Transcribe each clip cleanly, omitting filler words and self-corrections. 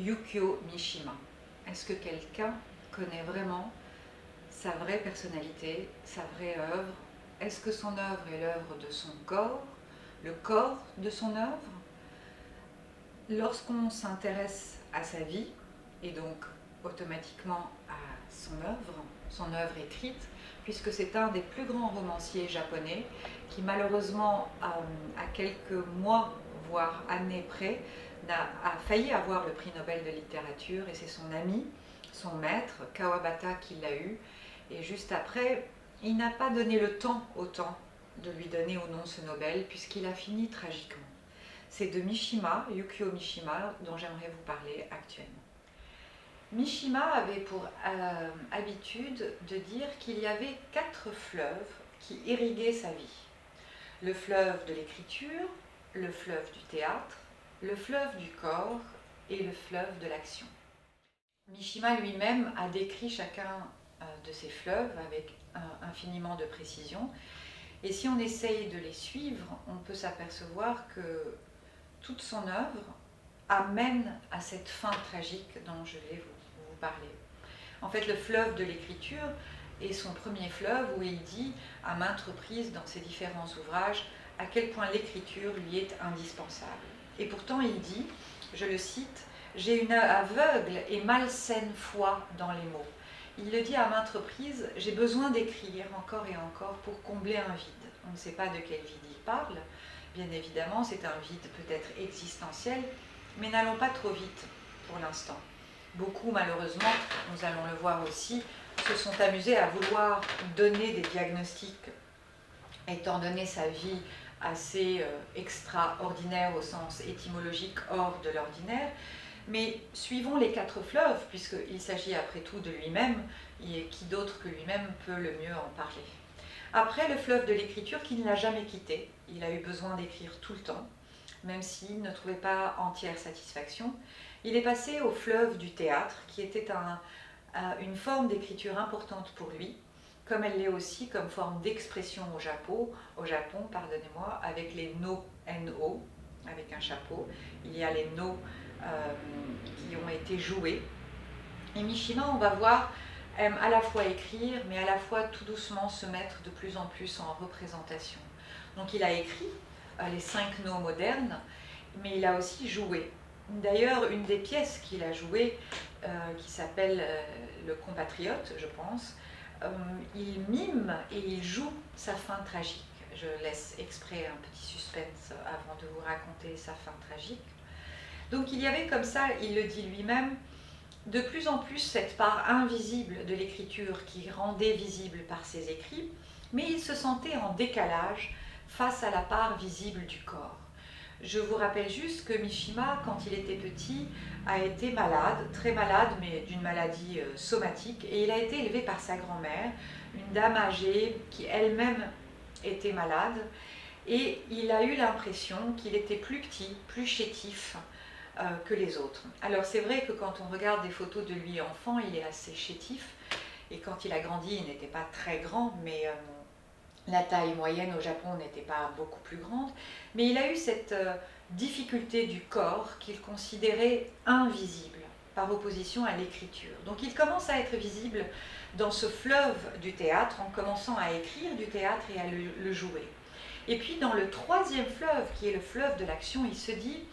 Yukio Mishima? Est-ce que quelqu'un connaît vraiment sa vraie personnalité, sa vraie œuvre? Est-ce que son œuvre est l'œuvre de son corps, le corps de son œuvre? Lorsqu'on s'intéresse à sa vie, et donc automatiquement à son œuvre écrite, puisque c'est un des plus grands romanciers japonais qui malheureusement, à quelques mois, voire années près, a failli avoir le prix Nobel de littérature, et c'est son ami, son maître, Kawabata, qui l'a eu. Et juste après, il n'a pas donné le temps au temps de lui donner ou non ce Nobel, puisqu'il a fini tragiquement. C'est de Mishima, Yukio Mishima, dont j'aimerais vous parler actuellement. Mishima avait pour habitude de dire qu'il y avait 4 fleuves qui irriguaient sa vie. Le fleuve de l'écriture, le fleuve du théâtre, le fleuve du corps et le fleuve de l'action. Mishima lui-même a décrit chacun de ces fleuves avec infiniment de précision. Et si on essaye de les suivre, on peut s'apercevoir que toute son œuvre amène à cette fin tragique dont je vais vous parler. En fait, le fleuve de l'écriture est son premier fleuve où il dit à maintes reprises dans ses différents ouvrages à quel point l'écriture lui est indispensable. Et pourtant il dit, je le cite, « J'ai une aveugle et malsaine foi dans les mots ». Il le dit à maintes reprises, « J'ai besoin d'écrire encore et encore pour combler un vide ». On ne sait pas de quel vide il parle. Bien évidemment, c'est un vide peut-être existentiel, mais n'allons pas trop vite pour l'instant. Beaucoup, malheureusement, nous allons le voir aussi, se sont amusés à vouloir donner des diagnostics, étant donné sa vie assez extraordinaire au sens étymologique, hors de l'ordinaire. Mais suivons les 4 fleuves, puisqu'il s'agit après tout de lui-même, et qui d'autre que lui-même peut le mieux en parler. Après, le fleuve de l'écriture qui ne l'a jamais quitté. Il a eu besoin d'écrire tout le temps, même s'il ne trouvait pas entière satisfaction. Il est passé au fleuve du théâtre, qui était une forme d'écriture importante pour lui, comme elle l'est aussi comme forme d'expression au Japon, pardonnez-moi, avec les no, no, avec un chapeau. Il y a les no qui ont été joués. Et Mishima, on va voir, aime à la fois écrire, mais à la fois tout doucement se mettre de plus en plus en représentation. Donc il a écrit les 5 no modernes, mais il a aussi joué. D'ailleurs, une des pièces qu'il a jouées, qui s'appelle Le Compatriote, je pense, il mime et il joue sa fin tragique. Je laisse exprès un petit suspense avant de vous raconter sa fin tragique. Donc il y avait comme ça, il le dit lui-même, de plus en plus cette part invisible de l'écriture qui rendait visible par ses écrits, mais il se sentait en décalage face à la part visible du corps. Je vous rappelle juste que Mishima, quand il était petit, a été malade, très malade, mais d'une maladie somatique, et il a été élevé par sa grand-mère, une dame âgée qui elle-même était malade, et il a eu l'impression qu'il était plus petit, plus chétif que les autres. Alors c'est vrai que quand on regarde des photos de lui enfant, il est assez chétif, et quand il a grandi, il n'était pas très grand, mais la taille moyenne au Japon n'était pas beaucoup plus grande, mais il a eu cette difficulté du corps qu'il considérait invisible par opposition à l'écriture. Donc il commence à être visible dans ce fleuve du théâtre en commençant à écrire du théâtre et à le jouer. Et puis dans le 3e fleuve, qui est le fleuve de l'action, il se dit,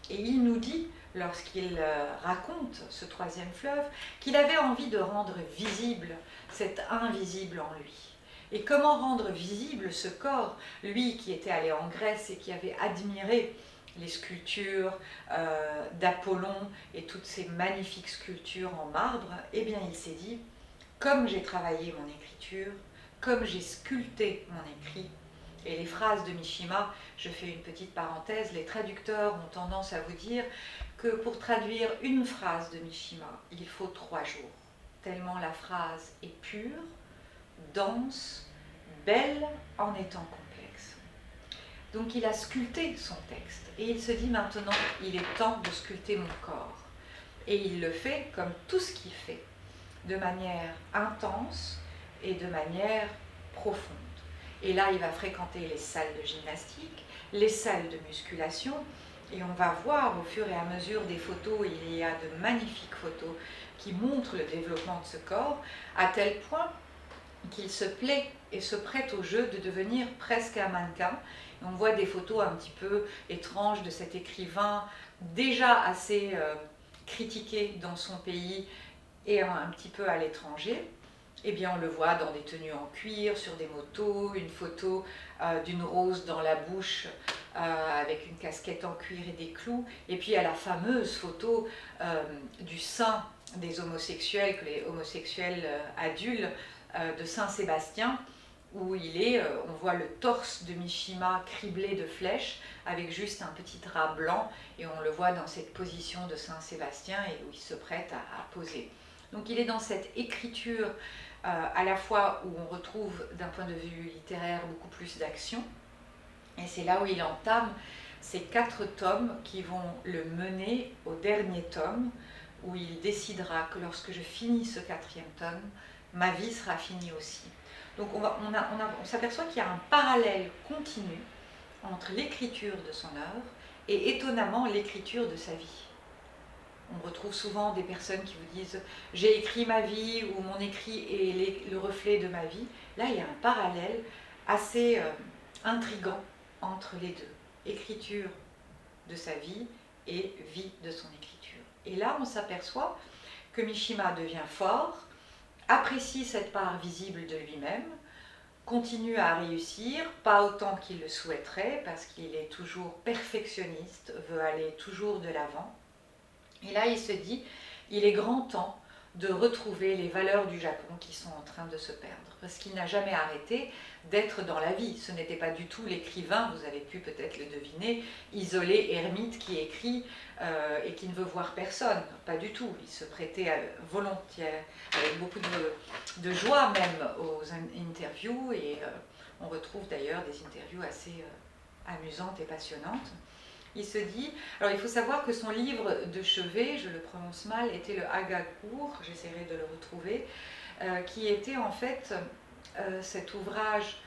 et il nous dit, lorsqu'il raconte ce 3e fleuve, qu'il avait envie de rendre visible cet invisible en lui. Et comment rendre visible ce corps, lui qui était allé en Grèce et qui avait admiré les sculptures d'Apollon et toutes ces magnifiques sculptures en marbre, eh bien il s'est dit, comme j'ai travaillé mon écriture, comme j'ai sculpté mon écrit, et les phrases de Mishima, je fais une petite parenthèse, les traducteurs ont tendance à vous dire que pour traduire une phrase de Mishima, il faut 3 jours, tellement la phrase est pure, dense, belle en étant complexe. Donc il a sculpté son texte et il se dit maintenant il est temps de sculpter mon corps. Et il le fait comme tout ce qu'il fait, de manière intense et de manière profonde. Et là il va fréquenter les salles de gymnastique, les salles de musculation, Et on va voir au fur et à mesure des photos, il y a de magnifiques photos qui montrent le développement de ce corps, à tel point qu'il se plaît et se prête au jeu de devenir presque un mannequin. Et on voit des photos un petit peu étranges de cet écrivain déjà assez critiqué dans son pays et un petit peu à l'étranger. Eh bien, on le voit dans des tenues en cuir, sur des motos, une photo d'une rose dans la bouche avec une casquette en cuir et des clous. Et puis, il y a la fameuse photo du sein des homosexuels, que les homosexuels adulent, de Saint-Sébastien, où on voit le torse de Mishima criblé de flèches avec juste un petit drap blanc, et on le voit dans cette position de Saint-Sébastien et où il se prête à poser. Donc il est dans cette écriture à la fois où on retrouve d'un point de vue littéraire beaucoup plus d'action, et c'est là où il entame ces 4 tomes qui vont le mener au dernier tome, où il décidera que lorsque je finis ce 4e tome, ma vie sera finie aussi. Donc on s'aperçoit qu'il y a un parallèle continu entre l'écriture de son œuvre et étonnamment l'écriture de sa vie. On retrouve souvent des personnes qui vous disent « j'ai écrit ma vie » ou « mon écrit est le reflet de ma vie ». Là, il y a un parallèle assez intrigant entre les deux. Écriture de sa vie et vie de son écriture. Et là, on s'aperçoit que Mishima devient fort, apprécie cette part visible de lui-même, continue à réussir, pas autant qu'il le souhaiterait, parce qu'il est toujours perfectionniste, veut aller toujours de l'avant. Et là, il se dit, il est grand temps de retrouver les valeurs du Japon qui sont en train de se perdre. Parce qu'il n'a jamais arrêté d'être dans la vie. Ce n'était pas du tout l'écrivain, vous avez pu peut-être le deviner, isolé, ermite, qui écrit et qui ne veut voir personne. Pas du tout. Il se prêtait volontiers, avec beaucoup de joie même, aux interviews. Et on retrouve d'ailleurs des interviews assez amusantes et passionnantes. Il se dit, alors il faut savoir que son livre de chevet, je le prononce mal, était le Haggakur, j'essaierai de le retrouver, qui était en fait cet ouvrage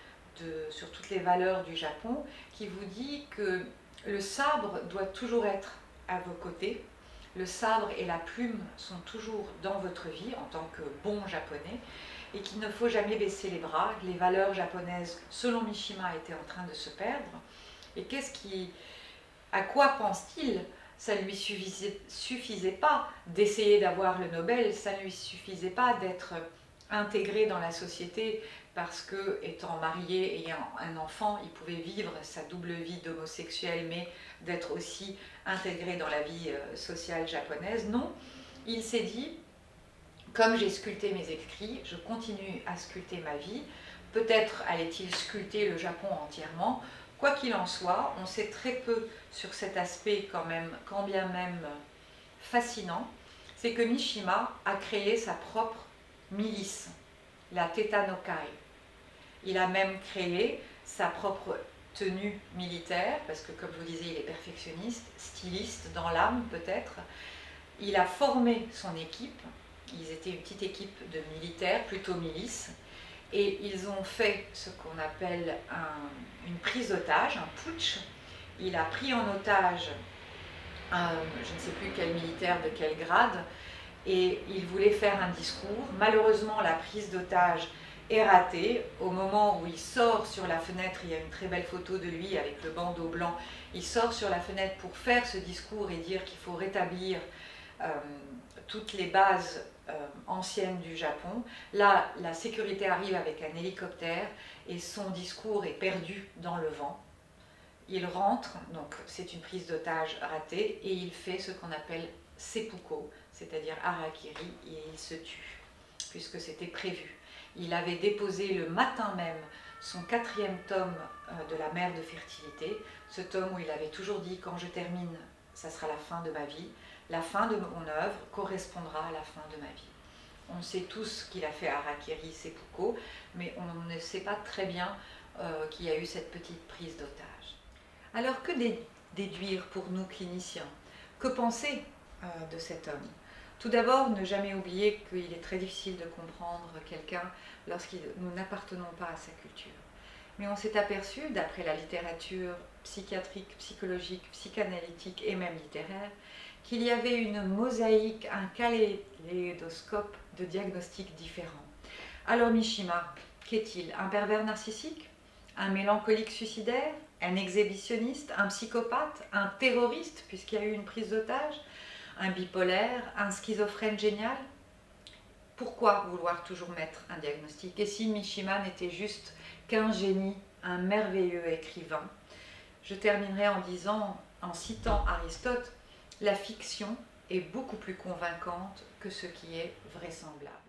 sur toutes les valeurs du Japon, qui vous dit que le sabre doit toujours être à vos côtés, le sabre et la plume sont toujours dans votre vie en tant que bon japonais, et qu'il ne faut jamais baisser les bras. Les valeurs japonaises, selon Mishima, étaient en train de se perdre. Et à quoi pense-t-il? Ça ne lui suffisait pas d'essayer d'avoir le Nobel, ça ne lui suffisait pas d'être intégré dans la société parce que, étant marié, ayant un enfant, il pouvait vivre sa double vie d'homosexuel, mais d'être aussi intégré dans la vie sociale japonaise. Non, il s'est dit, comme j'ai sculpté mes écrits, je continue à sculpter ma vie. Peut-être allait-il sculpter le Japon entièrement. Quoi qu'il en soit, on sait très peu sur cet aspect quand bien même fascinant, c'est que Mishima a créé sa propre milice, la Tetanokai. Il a même créé sa propre tenue militaire, parce que comme je vous disais, il est perfectionniste, styliste dans l'âme peut-être. Il a formé son équipe, ils étaient une petite équipe de militaires, plutôt milice, et ils ont fait ce qu'on appelle une prise d'otage, un putsch. Il a pris en otage je ne sais plus quel militaire de quel grade, et il voulait faire un discours. Malheureusement, la prise d'otage est ratée. Au moment où il sort sur la fenêtre, il y a une très belle photo de lui avec le bandeau blanc, il sort sur la fenêtre pour faire ce discours et dire qu'il faut rétablir toutes les bases anciennes du Japon. Là, la sécurité arrive avec un hélicoptère et son discours est perdu dans le vent. Il rentre, donc c'est une prise d'otage ratée, et il fait ce qu'on appelle seppuku, c'est-à-dire harakiri, et il se tue, puisque c'était prévu. Il avait déposé le matin même son 4e tome de La Mère de fertilité, ce tome où il avait toujours dit « quand je termine, ça sera la fin de ma vie, la fin de mon œuvre correspondra à la fin de ma vie ». On sait tous qu'il a fait harakiri, seppuku, mais on ne sait pas très bien qu'il y a eu cette petite prise d'otage. Alors que déduire pour nous cliniciens? Que penser de cet homme? Tout d'abord, ne jamais oublier qu'il est très difficile de comprendre quelqu'un lorsque nous n'appartenons pas à sa culture. Mais on s'est aperçu, d'après la littérature psychiatrique, psychologique, psychanalytique et même littéraire, qu'il y avait une mosaïque, un kaléidoscope de diagnostics différents. Alors Mishima, qu'est-il? Un pervers narcissique? Un mélancolique suicidaire? Un exhibitionniste? Un psychopathe? Un terroriste, puisqu'il y a eu une prise d'otage? Un bipolaire? Un schizophrène génial? Pourquoi vouloir toujours mettre un diagnostic? Et si Mishima n'était juste qu'un génie, un merveilleux écrivain? Je terminerai en disant, en citant Aristote, la fiction est beaucoup plus convaincante que ce qui est vraisemblable.